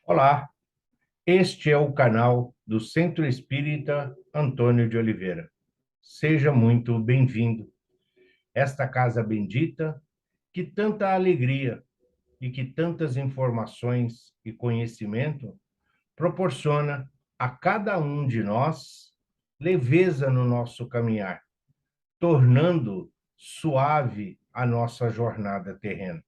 Olá, este é o canal do Centro Espírita Antônio de Oliveira. Seja muito bem-vindo. Esta casa bendita, que tanta alegria e que tantas informações e conhecimento proporciona a cada um de nós leveza no nosso caminhar, tornando suave a nossa jornada terrena.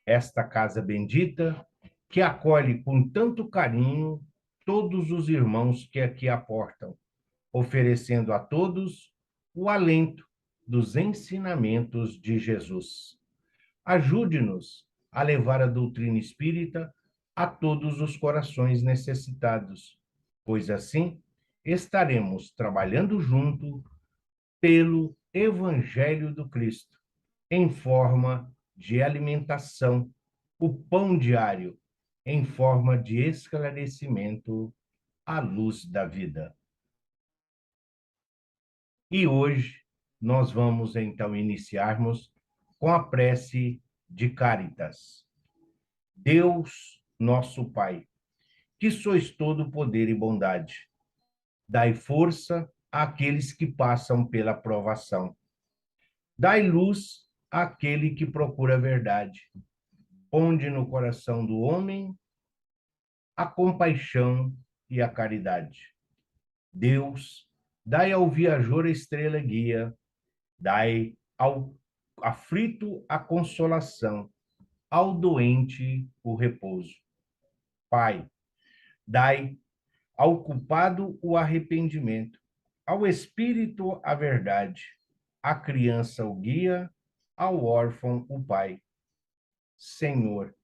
Esta casa bendita que acolhe com tanto carinho todos os irmãos que aqui aportam, oferecendo a todos o alento dos ensinamentos de Jesus. Ajude-nos a levar a doutrina espírita a todos os corações necessitados, pois assim estaremos trabalhando junto pelo Evangelho do Cristo, em forma de alimentação, o pão diário, em forma de esclarecimento à luz da vida. E hoje nós vamos então iniciarmos com a prece de Caritas. Deus, nosso Pai, que sois todo poder e bondade, dai força àqueles que passam pela provação. Dai luz àquele que procura a verdade. Ponde no coração do homem a compaixão e a caridade. Deus, dai ao viajor a estrela guia, dai ao aflito a consolação, ao doente o repouso. Pai, dai ao culpado o arrependimento, ao espírito a verdade, à criança o guia, ao órfão o pai. Senhor,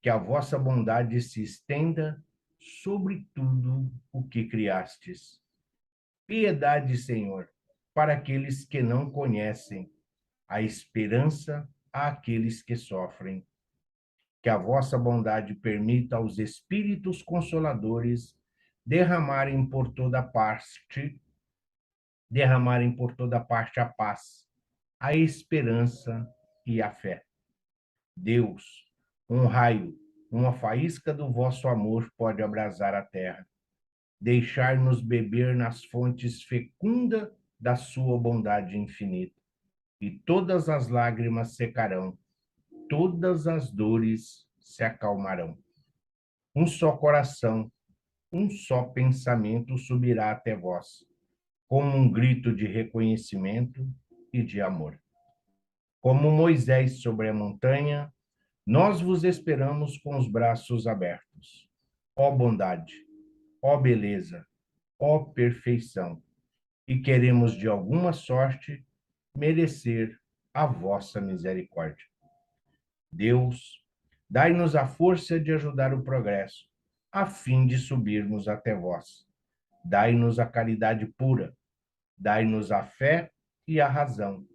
que a vossa bondade se estenda sobre tudo o que criastes. Piedade, Senhor, para aqueles que não conhecem, a esperança àqueles que sofrem. Que a vossa bondade permita aos espíritos consoladores derramarem por toda parte a paz, a esperança e a fé. Deus, um raio, uma faísca do vosso amor pode abrasar a terra, deixar-nos beber nas fontes fecundas da sua bondade infinita. E todas as lágrimas secarão, todas as dores se acalmarão. Um só coração, um só pensamento subirá até vós, como um grito de reconhecimento e de amor. Como Moisés sobre a montanha, nós vos esperamos com os braços abertos. Ó bondade, ó beleza, ó perfeição, e queremos de alguma sorte merecer a vossa misericórdia. Deus, dai-nos a força de ajudar o progresso, a fim de subirmos até vós. Dai-nos a caridade pura, dai-nos a fé e a razão.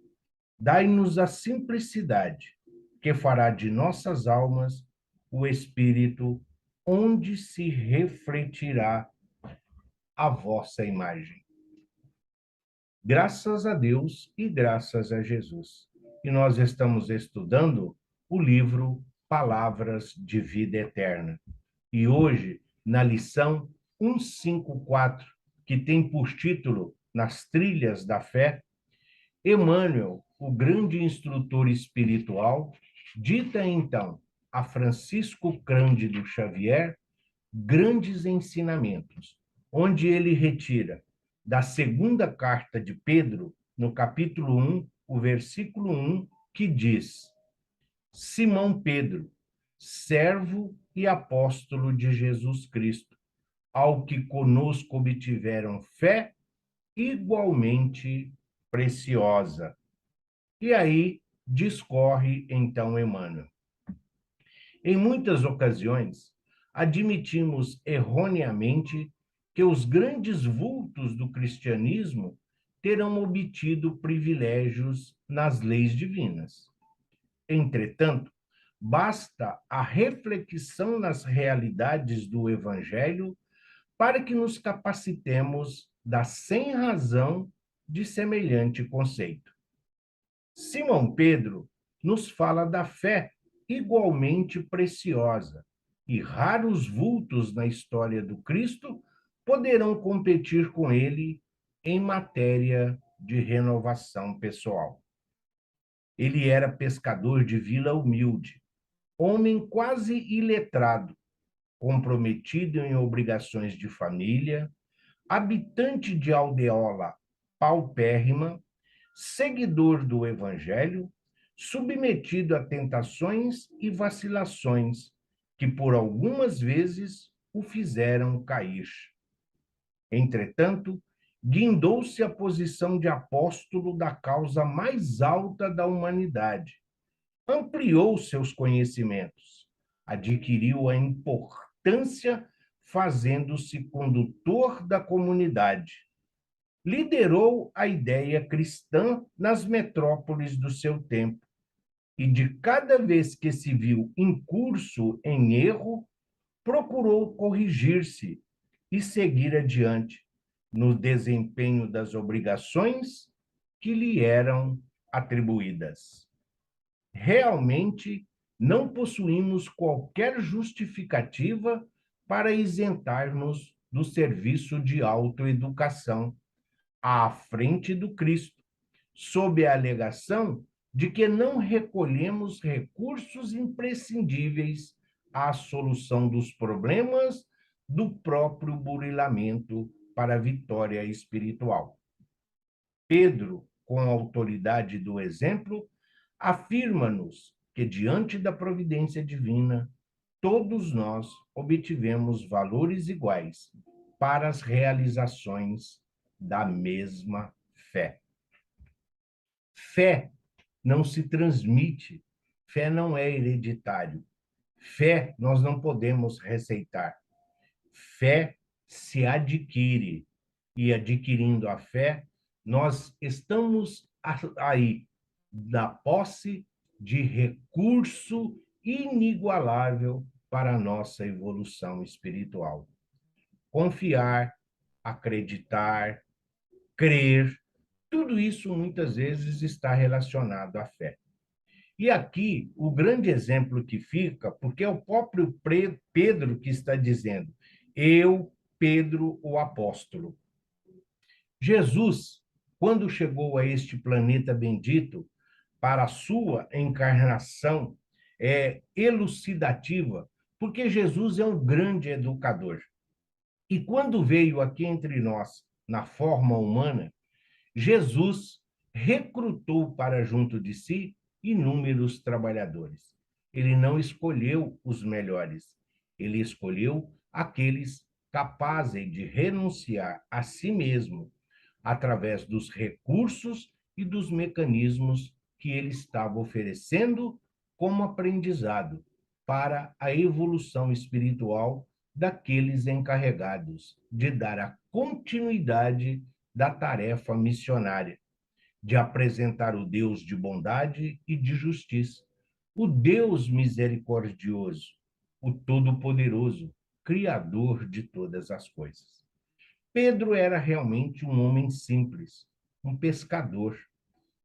Dai-nos a simplicidade, que fará de nossas almas o Espírito onde se refletirá a vossa imagem. Graças a Deus e graças a Jesus. E nós estamos estudando o livro Palavras de Vida Eterna. E hoje, na lição 154, que tem por título Nas Trilhas da Fé, Emmanuel, o grande instrutor espiritual, dita então a Francisco Cândido Xavier grandes ensinamentos, onde ele retira da segunda carta de Pedro, no capítulo 1, o versículo 1, que diz: Simão Pedro, servo e apóstolo de Jesus Cristo, ao que conosco obtiveram fé igualmente preciosa. E aí discorre então Emmanuel. Em muitas ocasiões, admitimos erroneamente que os grandes vultos do cristianismo terão obtido privilégios nas leis divinas. Entretanto, basta a reflexão nas realidades do Evangelho para que nos capacitemos da sem-razão de semelhante conceito. Simão Pedro nos fala da fé igualmente preciosa, e raros vultos na história do Cristo poderão competir com ele em matéria de renovação pessoal. Ele era pescador de vila humilde, homem quase iletrado, comprometido em obrigações de família, habitante de aldeola paupérrima, seguidor do Evangelho, submetido a tentações e vacilações que por algumas vezes o fizeram cair. Entretanto, guindou-se à posição de apóstolo da causa mais alta da humanidade, ampliou seus conhecimentos, adquiriu a importância fazendo-se condutor da comunidade, liderou a ideia cristã nas metrópoles do seu tempo e de cada vez que se viu incurso em erro, procurou corrigir-se e seguir adiante no desempenho das obrigações que lhe eram atribuídas. Realmente, não possuímos qualquer justificativa para isentar-nos do serviço de autoeducação à frente do Cristo, sob a alegação de que não recolhemos recursos imprescindíveis à solução dos problemas do próprio burilamento para a vitória espiritual. Pedro, com a autoridade do exemplo, afirma-nos que, diante da providência divina, todos nós obtivemos valores iguais para as realizações da mesma fé. Fé não se transmite, fé não é hereditário. Fé nós não podemos receitar. Fé se adquire. E adquirindo a fé, nós estamos aí na posse de recurso inigualável para a nossa evolução espiritual. Confiar, acreditar, crer, tudo isso muitas vezes está relacionado à fé. E aqui, o grande exemplo que fica, porque é o próprio Pedro que está dizendo, eu, Pedro, o apóstolo. Jesus, quando chegou a este planeta bendito, para a sua encarnação elucidativa, porque Jesus é um grande educador. E quando veio aqui entre nós, na forma humana, Jesus recrutou para junto de si inúmeros trabalhadores. Ele não escolheu os melhores, ele escolheu aqueles capazes de renunciar a si mesmo através dos recursos e dos mecanismos que ele estava oferecendo como aprendizado para a evolução espiritual daqueles encarregados de dar a continuidade da tarefa missionária, de apresentar o Deus de bondade e de justiça, o Deus misericordioso, o Todo-Poderoso, Criador de todas as coisas. Pedro era realmente um homem simples, um pescador,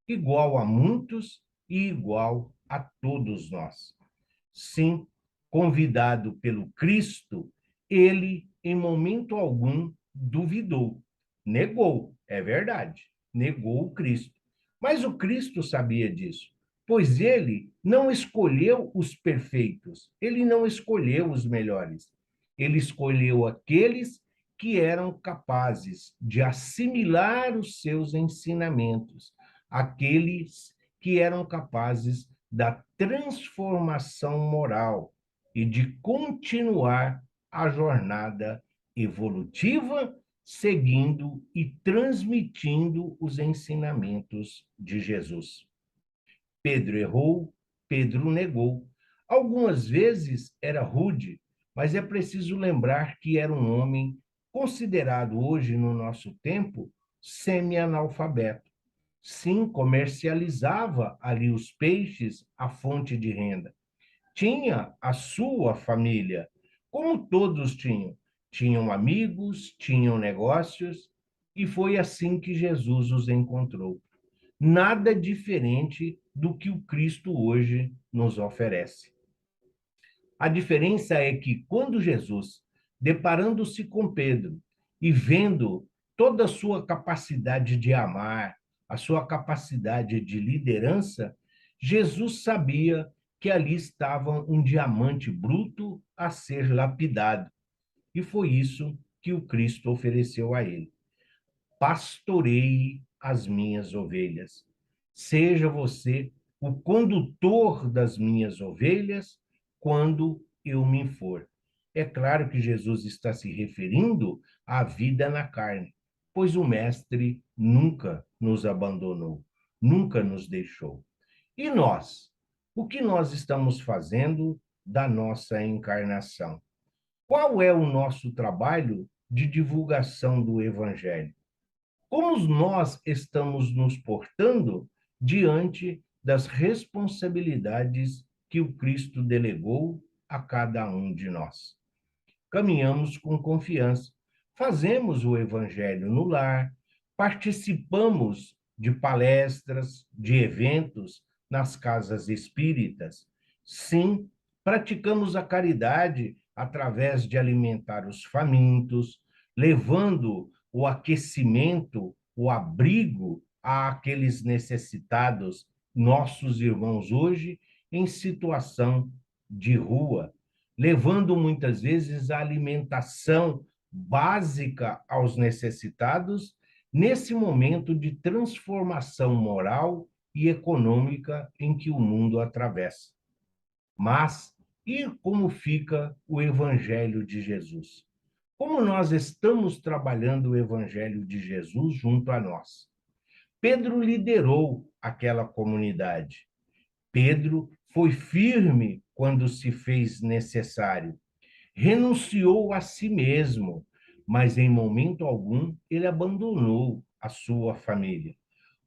igual a muitos e igual a todos nós. Sim, convidado pelo Cristo, ele, em momento algum, duvidou, negou, é verdade, negou o Cristo. Mas o Cristo sabia disso, pois ele não escolheu os perfeitos, ele não escolheu os melhores, ele escolheu aqueles que eram capazes de assimilar os seus ensinamentos, aqueles que eram capazes da transformação moral e de continuar a jornada evolutiva, seguindo e transmitindo os ensinamentos de Jesus. Pedro errou, Pedro negou. Algumas vezes era rude, mas é preciso lembrar que era um homem considerado hoje, no nosso tempo, semi-analfabeto. Sim, comercializava ali os peixes, a fonte de renda. Tinha a sua família, como todos tinham. Tinham amigos, tinham negócios, e foi assim que Jesus os encontrou. Nada diferente do que o Cristo hoje nos oferece. A diferença é que quando Jesus, deparando-se com Pedro e vendo toda a sua capacidade de amar, a sua capacidade de liderança, Jesus sabia que ali estava um diamante bruto a ser lapidado. E foi isso que o Cristo ofereceu a ele: pastoreie as minhas ovelhas. Seja você o condutor das minhas ovelhas quando eu me for. É claro que Jesus está se referindo à vida na carne, pois o Mestre nunca nos abandonou, nunca nos deixou. E nós? O que nós estamos fazendo da nossa encarnação? Qual é o nosso trabalho de divulgação do Evangelho? Como nós estamos nos portando diante das responsabilidades que o Cristo delegou a cada um de nós? Caminhamos com confiança, fazemos o evangelho no lar, participamos de palestras, de eventos nas casas espíritas. Sim, praticamos a caridade através de alimentar os famintos, levando o aquecimento, o abrigo àqueles necessitados, nossos irmãos hoje em situação de rua, levando muitas vezes a alimentação básica aos necessitados, nesse momento de transformação moral e econômica em que o mundo atravessa. Mas e como fica o Evangelho de Jesus? Como nós estamos trabalhando o Evangelho de Jesus junto a nós? Pedro liderou aquela comunidade. Pedro foi firme quando se fez necessário. Renunciou a si mesmo, mas em momento algum ele abandonou a sua família.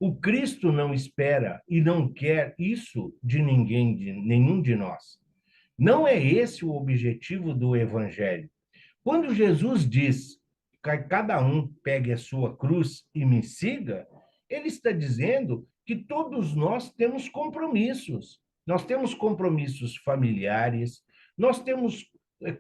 O Cristo não espera e não quer isso de ninguém, de nenhum de nós. Não é esse o objetivo do Evangelho. Quando Jesus diz que cada um pegue a sua cruz e me siga, ele está dizendo que todos nós temos compromissos. Nós temos compromissos familiares, nós temos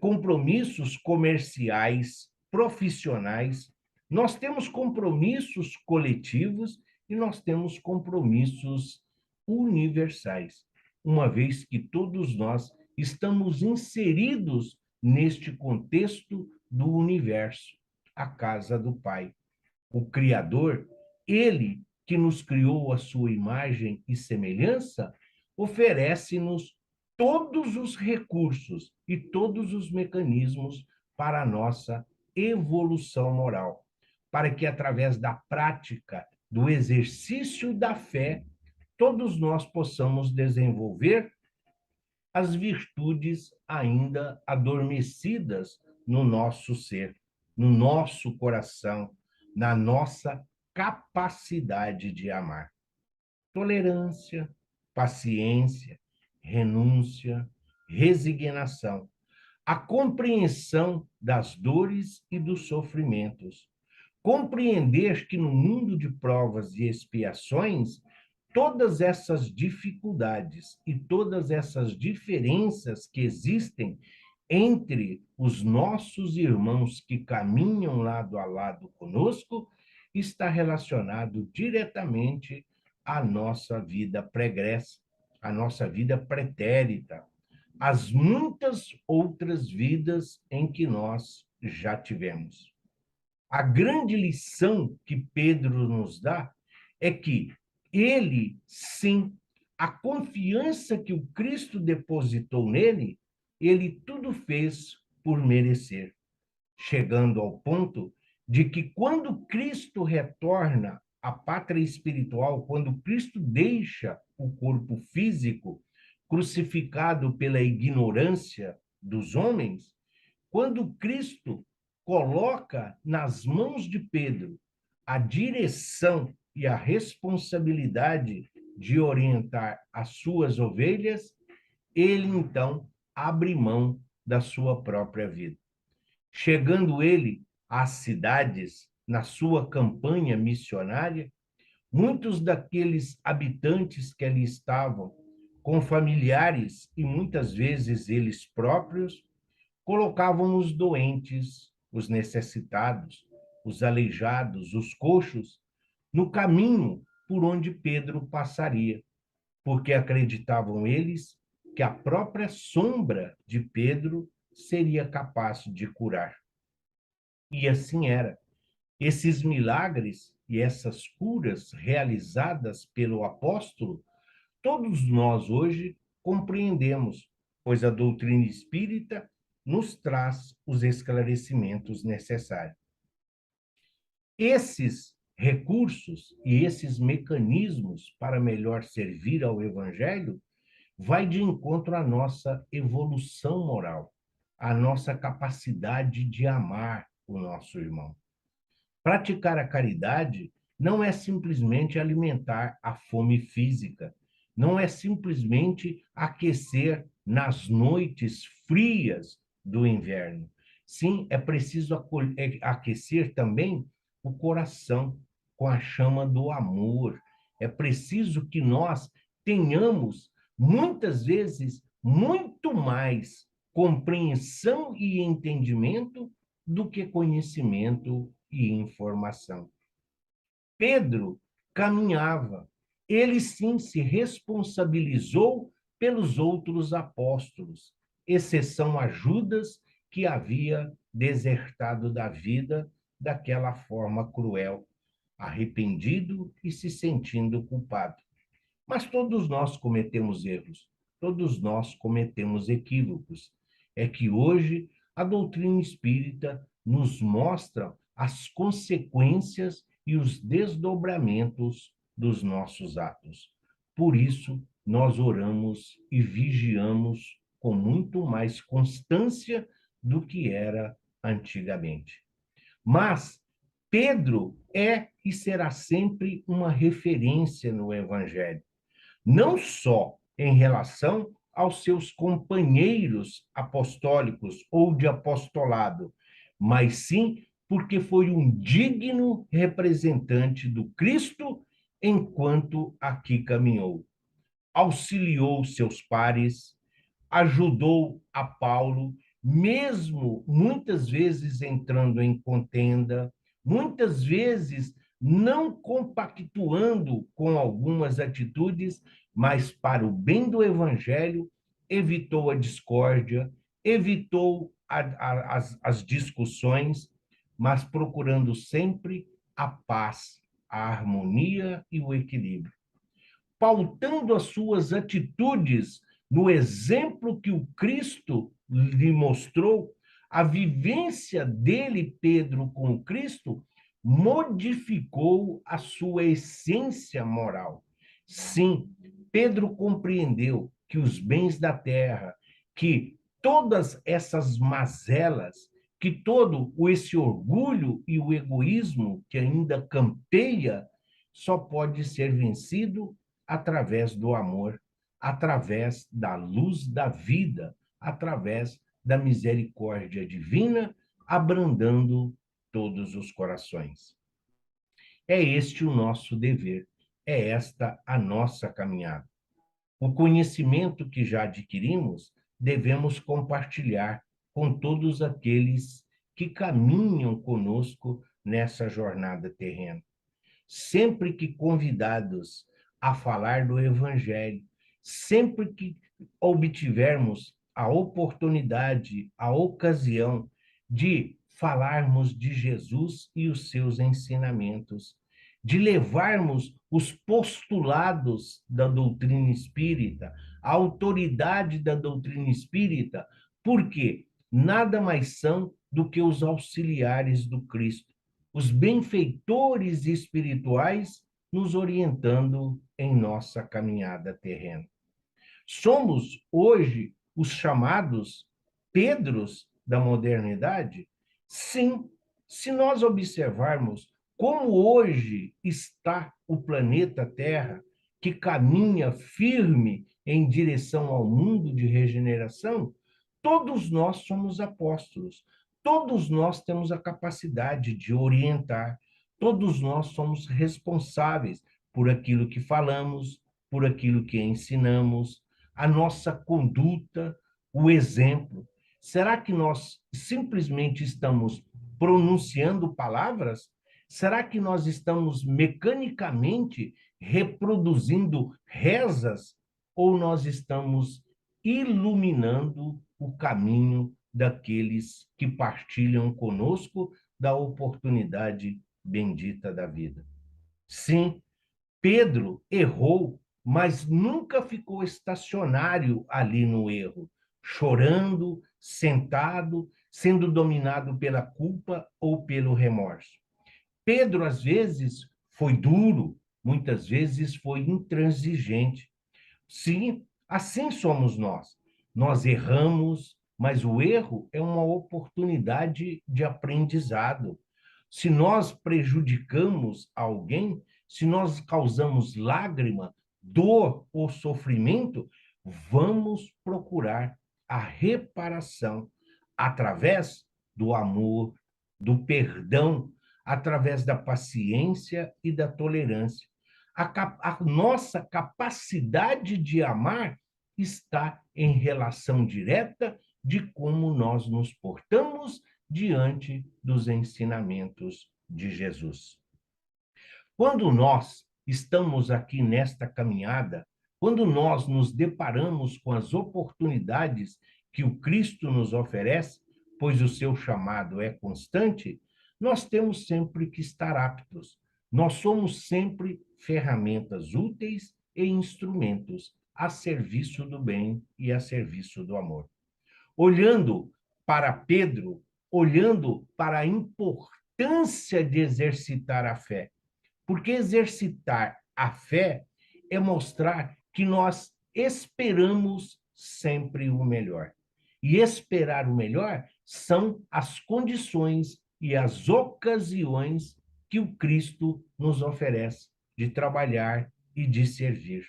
compromissos comerciais, profissionais, nós temos compromissos coletivos e nós temos compromissos universais, uma vez que todos nós estamos inseridos neste contexto do universo, a casa do Pai. O Criador, ele que nos criou a sua imagem e semelhança, oferece-nos todos os recursos e todos os mecanismos para a nossa evolução moral, para que através da prática, do exercício da fé, todos nós possamos desenvolver as virtudes ainda adormecidas no nosso ser, no nosso coração, na nossa capacidade de amar. Tolerância, paciência, renúncia, resignação, a compreensão das dores e dos sofrimentos. Compreender que no mundo de provas e expiações, todas essas dificuldades e todas essas diferenças que existem entre os nossos irmãos que caminham lado a lado conosco está relacionado diretamente à nossa vida pregressa, à nossa vida pretérita, às muitas outras vidas em que nós já tivemos. A grande lição que Pedro nos dá é que ele, sim, a confiança que o Cristo depositou nele, ele tudo fez por merecer, chegando ao ponto de que quando Cristo retorna à pátria espiritual, quando Cristo deixa o corpo físico crucificado pela ignorância dos homens, quando Cristo coloca nas mãos de Pedro a direção e a responsabilidade de orientar as suas ovelhas, ele então abre mão da sua própria vida. Chegando ele às cidades na sua campanha missionária, muitos daqueles habitantes que ali estavam com familiares e muitas vezes eles próprios, colocavam os doentes, os necessitados, os aleijados, os coxos, no caminho por onde Pedro passaria, porque acreditavam eles que a própria sombra de Pedro seria capaz de curar. E assim era. Esses milagres e essas curas realizadas pelo apóstolo, todos nós hoje compreendemos, pois a doutrina espírita nos traz os esclarecimentos necessários. Esses recursos e esses mecanismos para melhor servir ao Evangelho vai de encontro à nossa evolução moral, à nossa capacidade de amar o nosso irmão. Praticar a caridade não é simplesmente alimentar a fome física, não é simplesmente aquecer nas noites frias do inverno. Sim, é preciso aquecer também o coração com a chama do amor. É preciso que nós tenhamos, muitas vezes, muito mais compreensão e entendimento do que conhecimento e informação. Pedro caminhava, ele sim se responsabilizou pelos outros apóstolos, exceção a Judas, que havia desertado da vida daquela forma cruel, arrependido e se sentindo culpado. Mas todos nós cometemos erros, todos nós cometemos equívocos. É que hoje a doutrina espírita nos mostra as consequências e os desdobramentos dos nossos atos. Por isso, nós oramos e vigiamos com muito mais constância do que era antigamente. Mas Pedro é e será sempre uma referência no Evangelho, não só em relação aos seus companheiros apostólicos ou de apostolado, mas sim porque foi um digno representante do Cristo enquanto aqui caminhou. Auxiliou seus pares, ajudou a Paulo, mesmo muitas vezes entrando em contenda, muitas vezes não compactuando com algumas atitudes, mas para o bem do evangelho, evitou a discórdia, evitou as discussões, mas procurando sempre a paz, a harmonia e o equilíbrio, pautando as suas atitudes no exemplo que o Cristo lhe mostrou. A vivência dele, Pedro, com o Cristo, modificou a sua essência moral. Sim, Pedro compreendeu que os bens da terra, que todas essas mazelas, que todo esse orgulho e o egoísmo que ainda campeia, só pode ser vencido através do amor, através da luz da vida, através da misericórdia divina, abrandando todos os corações. É este o nosso dever, é esta a nossa caminhada. O conhecimento que já adquirimos, devemos compartilhar com todos aqueles que caminham conosco nessa jornada terrena. Sempre que convidados a falar do Evangelho, sempre que obtivermos a oportunidade, a ocasião de falarmos de Jesus e os seus ensinamentos, de levarmos os postulados da doutrina espírita, a autoridade da doutrina espírita, porque nada mais são do que os auxiliares do Cristo, os benfeitores espirituais nos orientando em nossa caminhada terrena. Somos hoje os chamados Pedros da modernidade? Sim, se nós observarmos como hoje está o planeta Terra, que caminha firme em direção ao mundo de regeneração, todos nós somos apóstolos, todos nós temos a capacidade de orientar, todos nós somos responsáveis por aquilo que falamos, por aquilo que ensinamos, a nossa conduta, o exemplo? Será que nós simplesmente estamos pronunciando palavras? Será que nós estamos mecanicamente reproduzindo rezas ou nós estamos iluminando o caminho daqueles que partilham conosco da oportunidade bendita da vida? Sim, Pedro errou, mas nunca ficou estacionário ali no erro, chorando, sentado, sendo dominado pela culpa ou pelo remorso. Pedro, às vezes, foi duro, muitas vezes foi intransigente. Sim, assim somos nós. Nós erramos, mas o erro é uma oportunidade de aprendizado. Se nós prejudicamos alguém, se nós causamos lágrima, dor ou sofrimento, vamos procurar a reparação através do amor, do perdão, através da paciência e da tolerância. A nossa capacidade de amar está em relação direta de como nós nos portamos diante dos ensinamentos de Jesus. Quando nós estamos aqui nesta caminhada, quando nós nos deparamos com as oportunidades que o Cristo nos oferece, pois o seu chamado é constante, nós temos sempre que estar aptos. Nós somos sempre ferramentas úteis e instrumentos a serviço do bem e a serviço do amor. Olhando para Pedro, olhando para a importância de exercitar a fé, porque exercitar a fé é mostrar que nós esperamos sempre o melhor. E esperar o melhor são as condições e as ocasiões que o Cristo nos oferece de trabalhar e de servir.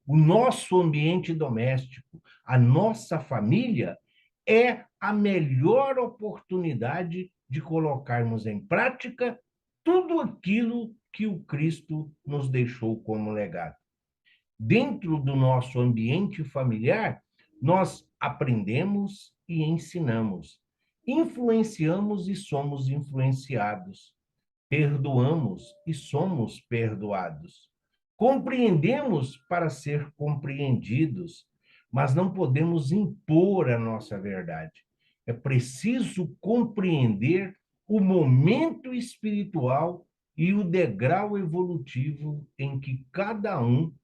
O nosso ambiente doméstico, a nossa família, é a melhor oportunidade de colocarmos em prática tudo aquilo que o Cristo nos deixou como legado. Dentro do nosso ambiente familiar, nós aprendemos e ensinamos, influenciamos e somos influenciados, perdoamos e somos perdoados. Compreendemos para ser compreendidos, mas não podemos impor a nossa verdade. É preciso compreender o momento espiritual e o degrau evolutivo em que cada um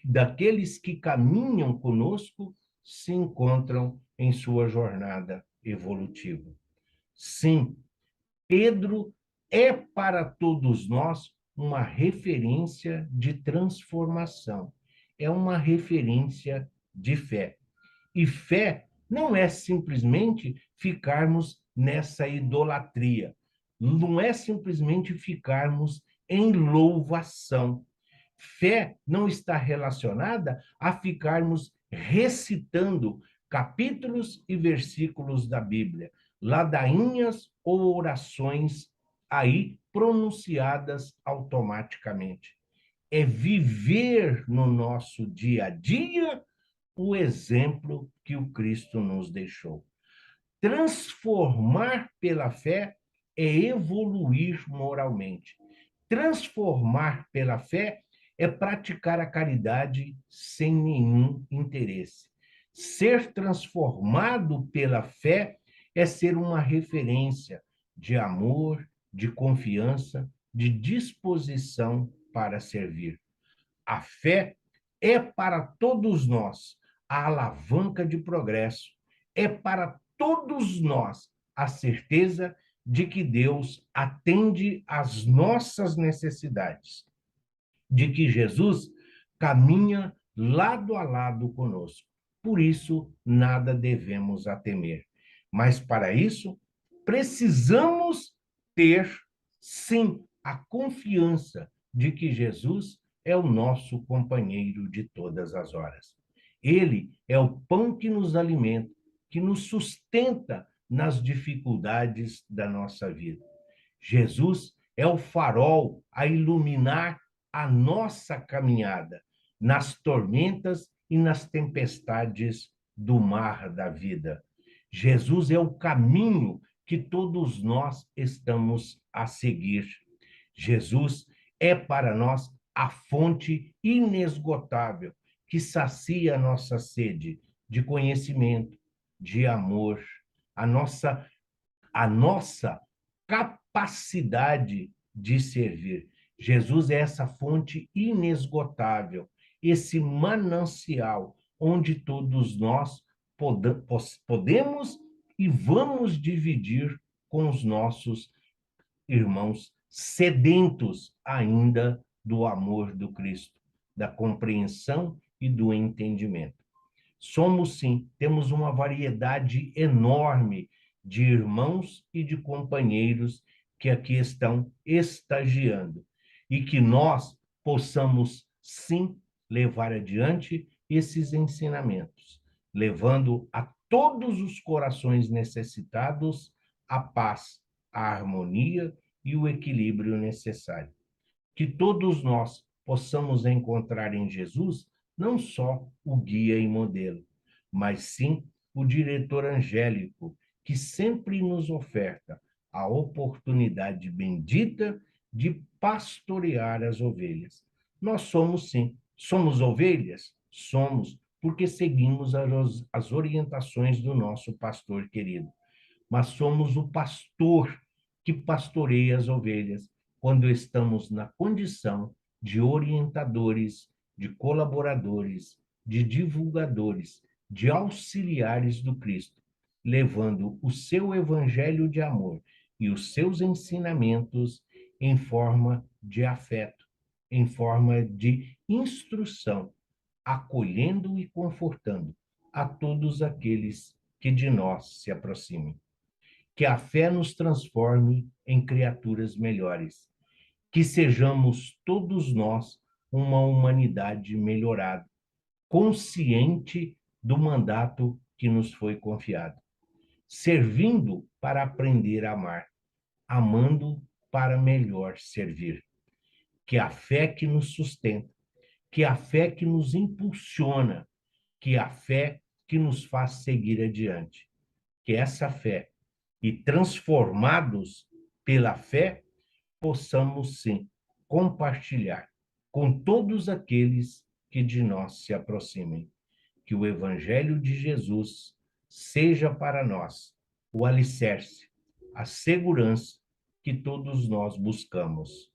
daqueles que caminham conosco se encontram em sua jornada evolutiva. Sim, Pedro é para todos nós uma referência de transformação, é uma referência de fé. E fé não é simplesmente ficarmos nessa idolatria, não é simplesmente ficarmos em louvação. Fé não está relacionada a ficarmos recitando capítulos e versículos da Bíblia, ladainhas ou orações aí pronunciadas automaticamente. É viver no nosso dia a dia o exemplo que o Cristo nos deixou. Transformar pela fé é evoluir moralmente. Transformar pela fé é praticar a caridade sem nenhum interesse. Ser transformado pela fé é ser uma referência de amor, de confiança, de disposição para servir. A fé é para todos nós a alavanca de progresso, é para todos nós a certeza de que Deus atende às nossas necessidades, de que Jesus caminha lado a lado conosco. Por isso, nada devemos a temer. Mas para isso, precisamos ter, sim, a confiança de que Jesus é o nosso companheiro de todas as horas. Ele é o pão que nos alimenta, que nos sustenta nas dificuldades da nossa vida. Jesus é o farol a iluminar a nossa caminhada nas tormentas e nas tempestades do mar da vida. Jesus é o caminho que todos nós estamos a seguir. Jesus é para nós a fonte inesgotável que sacia a nossa sede de conhecimento, de amor, a nossa capacidade de servir. Jesus é essa fonte inesgotável, esse manancial onde todos nós podemos e vamos dividir com os nossos irmãos sedentos ainda do amor do Cristo, da compreensão e do entendimento. Somos, sim, temos uma variedade enorme de irmãos e de companheiros que aqui estão estagiando e que nós possamos, sim, levar adiante esses ensinamentos, levando a todos os corações necessitados a paz, a harmonia e o equilíbrio necessário. Que todos nós possamos encontrar em Jesus não só o guia e modelo, mas sim o diretor angélico que sempre nos oferta a oportunidade bendita de pastorear as ovelhas. Nós somos, sim, somos ovelhas? Somos, porque seguimos as orientações do nosso pastor querido. Mas somos o pastor que pastoreia as ovelhas quando estamos na condição de orientadores, de colaboradores, de divulgadores, de auxiliares do Cristo, levando o seu evangelho de amor e os seus ensinamentos em forma de afeto, em forma de instrução, acolhendo e confortando a todos aqueles que de nós se aproximem. Que a fé nos transforme em criaturas melhores, que sejamos todos nós uma humanidade melhorada, consciente do mandato que nos foi confiado, servindo para aprender a amar, amando para melhor servir. Que a fé que nos sustenta, que a fé que nos impulsiona, que a fé que nos faz seguir adiante, que essa fé e transformados pela fé, possamos sim compartilhar com todos aqueles que de nós se aproximem. Que o Evangelho de Jesus seja para nós o alicerce, a segurança que todos nós buscamos,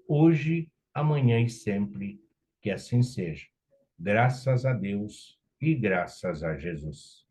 hoje, amanhã e sempre, que assim seja. Graças a Deus e graças a Jesus.